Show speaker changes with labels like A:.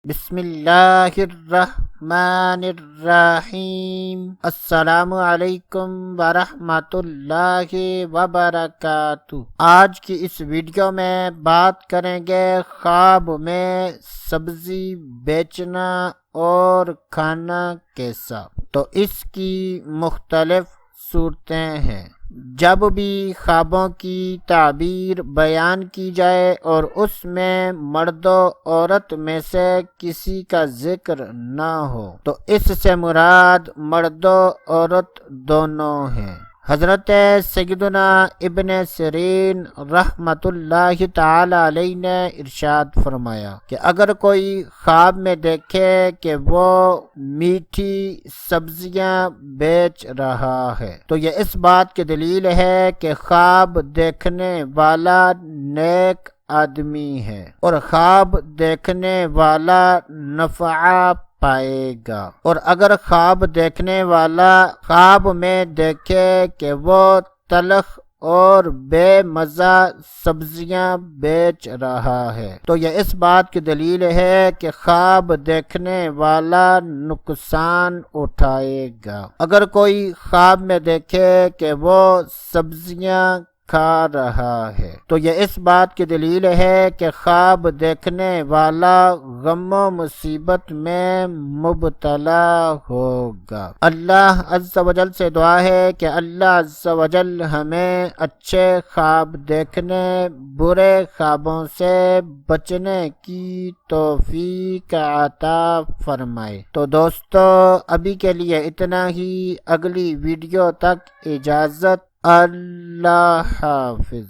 A: بسم اللہ الرحمن الرحیم۔ السلام علیکم ورحمۃ اللہ وبرکاتہ۔ آج کی اس ویڈیو میں بات کریں گے خواب میں سبزی بیچنا اور کھانا کیسا۔ تو اس کی مختلف صورتیں ہیں۔ جب بھی خوابوں کی تعبیر بیان کی جائے اور اس میں مرد و عورت میں سے کسی کا ذکر نہ ہو تو اس سے مراد مرد و عورت دونوں ہیں۔ حضرت سیدنا ابن سیرین رحمۃ اللہ تعالی علیہ نے ارشاد فرمایا کہ اگر کوئی خواب میں دیکھے کہ وہ میٹھی سبزیاں بیچ رہا ہے تو یہ اس بات کی دلیل ہے کہ خواب دیکھنے والا نیک آدمی ہے اور خواب دیکھنے والا نفع پائے گا، اور اگر خواب دیکھنے والا خواب میں دیکھے کہ وہ تلخ اور بے مزہ سبزیاں بیچ رہا ہے تو یہ اس بات کی دلیل ہے کہ خواب دیکھنے والا نقصان اٹھائے گا۔ اگر کوئی خواب میں دیکھے کہ وہ سبزیاں کھا رہا ہے تو یہ اس بات کی دلیل ہے کہ خواب دیکھنے والا غم و مصیبت میں مبتلا ہوگا۔ اللہ عز و جل سے دعا ہے کہ اللہ عز و جل ہمیں اچھے خواب دیکھنے، برے خوابوں سے بچنے کی توفیق عطا فرمائے۔ تو دوستو ابھی کے لیے اتنا ہی، اگلی ویڈیو تک اجازت، اللہ حافظ۔